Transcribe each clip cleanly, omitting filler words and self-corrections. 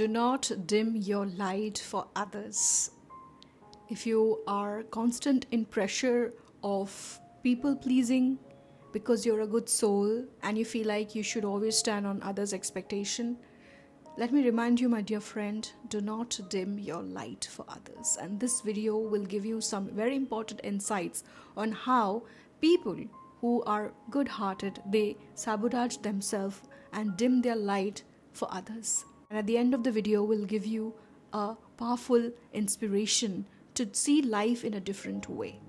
Do not dim your light for others. If you are constant in pressure of people pleasing because you're a good soul and you feel like you should always stand on others' expectation, let me remind you, my dear friend, do not dim your light for others. And this video will give you some very important insights on how people who are good-hearted, they sabotage themselves and dim their light for others. And at the end of the video, we'll give you a powerful inspiration to see life in a different way.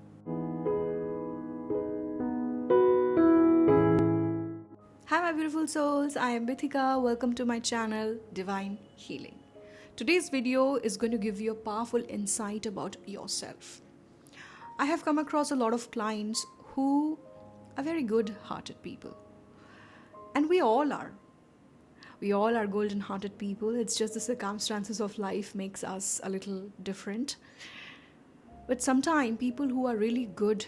Hi my beautiful souls, I am Bithika. Welcome to my channel Divine Healing. Today's video is going to give you a powerful insight about yourself. I have come across a lot of clients who are very good-hearted people. And we all are. We all are golden-hearted people. It's just the circumstances of life makes us a little different. But sometimes people who are really good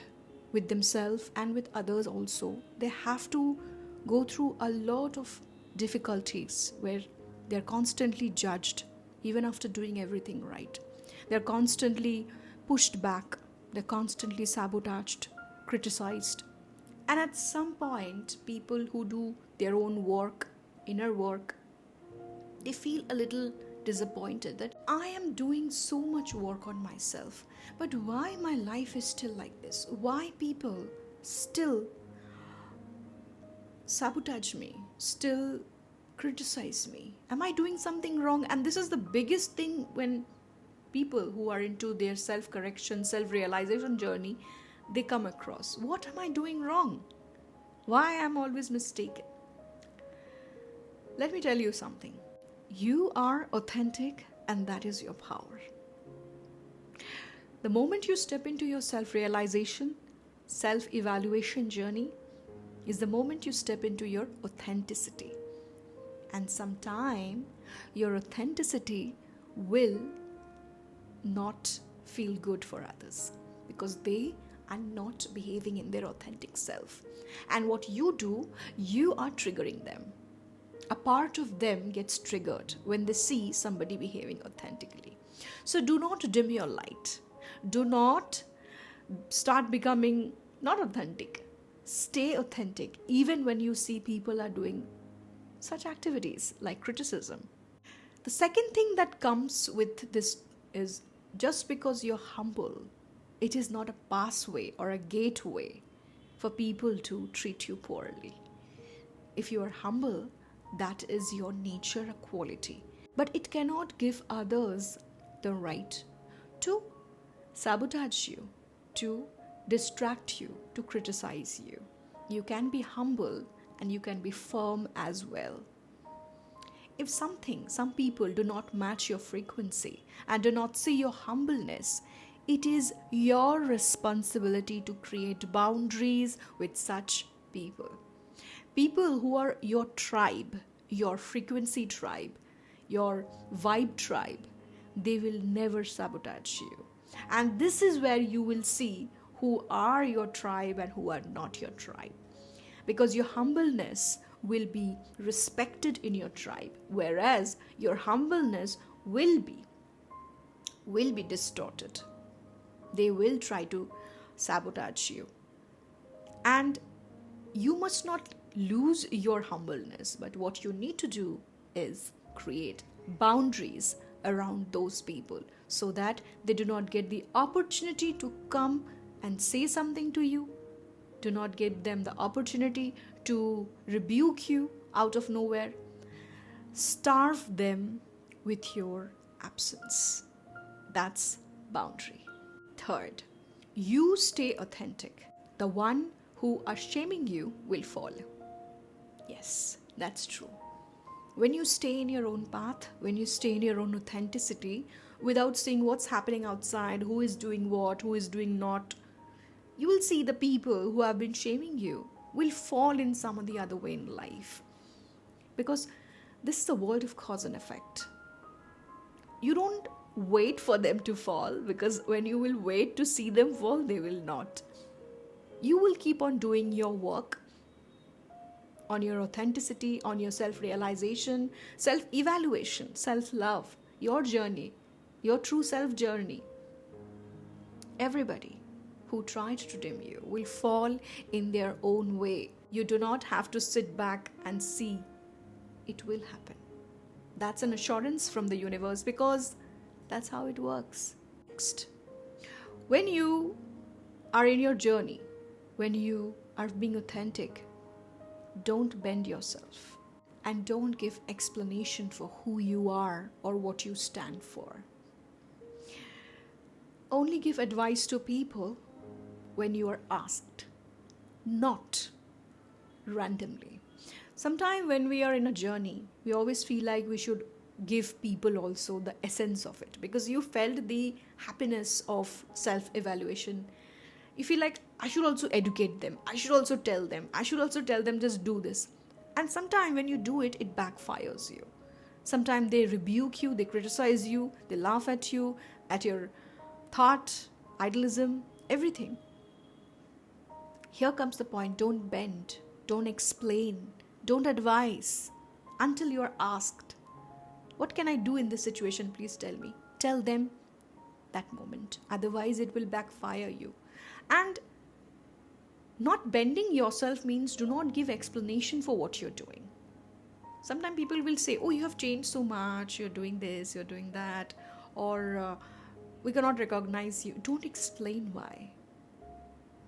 with themselves and with others also, they have to go through a lot of difficulties where they're constantly judged even after doing everything right. They're constantly pushed back. They're constantly sabotaged, criticized. And at some point, people who do their own work, inner work, they feel a little disappointed that I am doing so much work on myself, but why my life is still like this? Why people still sabotage me, still criticize me? Am I doing something wrong? And this is the biggest thing when people who are into their self-correction, self-realization journey, they come across. What am I doing wrong? Why am I always mistaken? Let me tell you something. You are authentic and that is your power. The moment you step into your self-realization, self-evaluation journey is the moment you step into your authenticity. And sometime your authenticity will not feel good for others because they are not behaving in their authentic self. And what you do, you are triggering them. A part of them gets triggered when they see somebody behaving authentically. So do not dim your light. Do not start becoming not authentic. Stay authentic even when you see people are doing such activities like criticism. The second thing that comes with this is just because you're humble, it is not a pathway or a gateway for people to treat you poorly. If you are humble, that is your nature, a quality. But it cannot give others the right to sabotage you, to distract you, to criticize you. You can be humble and you can be firm as well. If some people do not match your frequency and do not see your humbleness, it is your responsibility to create boundaries with such people. People who are your tribe, your frequency tribe, your vibe tribe, they will never sabotage you. And this is where you will see who are your tribe and who are not your tribe. Because your humbleness will be respected in your tribe, whereas your humbleness will be distorted. They will try to sabotage you. And you must not lose your humbleness, but what you need to do is create boundaries around those people so that they do not get the opportunity to come and say something to you. Do not give them the opportunity to rebuke you out of nowhere. Starve them with your absence. That's boundary. Third, you stay authentic. The one who are shaming you will fall. Yes, that's true. When you stay in your own path, when you stay in your own authenticity, without seeing what's happening outside, who is doing what, who is doing not, you will see the people who have been shaming you will fall in some or the other way in life. Because this is the world of cause and effect. You don't wait for them to fall, because when you will wait to see them fall, they will not. You will keep on doing your work on your authenticity, on your self-realization, self-evaluation, self-love, your journey, your true self journey. Everybody who tried to dim you will fall in their own way. You do not have to sit back and see. It will happen. That's an assurance from the universe, because that's how it works. Next, when you are in your journey, when you are being authentic, don't bend yourself and don't give explanation for who you are or what you stand for. Only give advice to people when you are asked, not randomly. Sometimes when we are in a journey, we always feel like we should give people also the essence of it, because you felt the happiness of self-evaluation. You feel like, I should also educate them, I should also tell them, just do this. And sometimes when you do it, it backfires you. Sometimes they rebuke you, they criticize you, they laugh at you, at your thought, idealism, everything. Here comes the point: don't bend, don't explain, don't advise until you are asked, what can I do in this situation? Please tell me. Tell them that moment. Otherwise, it will backfire you. And not bending yourself means do not give explanation for what you're doing. Sometimes people will say, oh, you have changed so much, you're doing this, you're doing that, or we cannot recognize you. Don't explain why.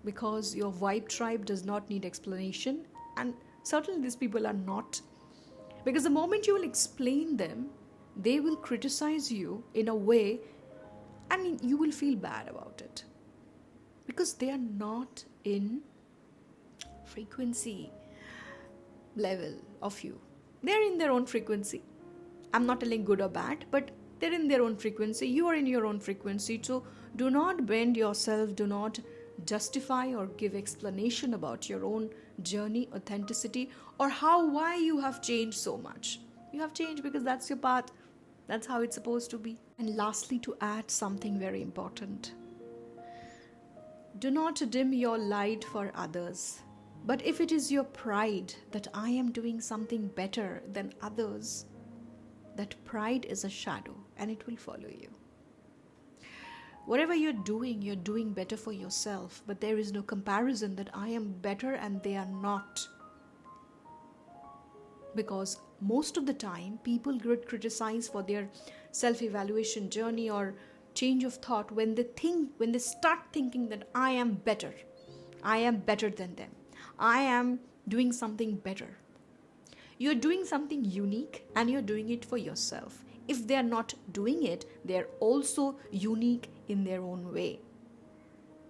Because your vibe tribe does not need explanation, and certainly these people are not. Because the moment you will explain them, they will criticize you in a way, and you will feel bad about it. Because they are not in frequency level of you. They're in their own frequency. I'm not telling good or bad, but they're in their own frequency. You are in your own frequency. So do not bend yourself. Do not justify or give explanation about your own journey, authenticity, or why you have changed so much. You have changed because that's your path. That's how it's supposed to be. And lastly, to add something very important. Do not dim your light for others. But if it is your pride that I am doing something better than others, that pride is a shadow and it will follow you. Whatever you're doing better for yourself, but there is no comparison that I am better and they are not. Because most of the time, people get criticized for their self-evaluation journey or change of thought when they start thinking that I am better than them, I am doing something better. You're doing something unique and you're doing it for yourself. If they're not doing it, they're also unique in their own way.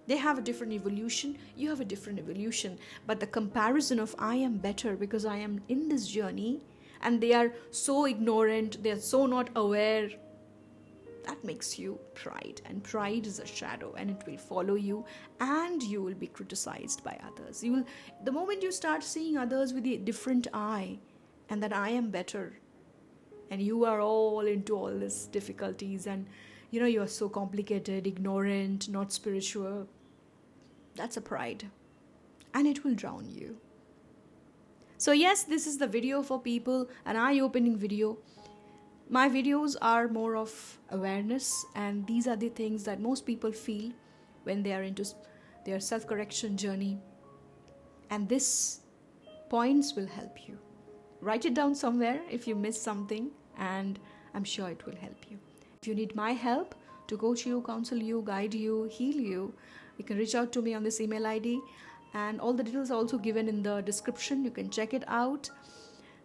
They have a different evolution, you have a different evolution. But the comparison of I am better because I am in this journey and they are so ignorant, they are so not aware, that makes you pride. And pride is a shadow and it will follow you and you will be criticized by others. The moment you start seeing others with a different eye and that I am better, and you are all into all these difficulties and you are so complicated, ignorant, not spiritual, that's a pride and it will drown you. So yes, this is the video for people, an eye-opening video. My videos are more of awareness, and these are the things that most people feel when they are into their self-correction journey, and this points will help you. Write it down somewhere if you miss something, and I'm sure it will help you. If you need my help to coach you, counsel you, guide you, heal you, you can reach out to me on this email ID, and all the details are also given in the description. You can check it out.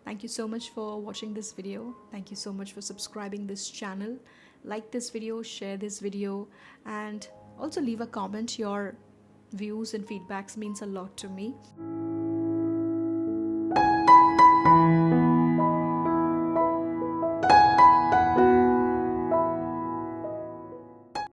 Thank you so much for watching this video. Thank you so much for subscribing this channel. Like this video, share this video, and also leave a comment. Your views and feedbacks means a lot to me.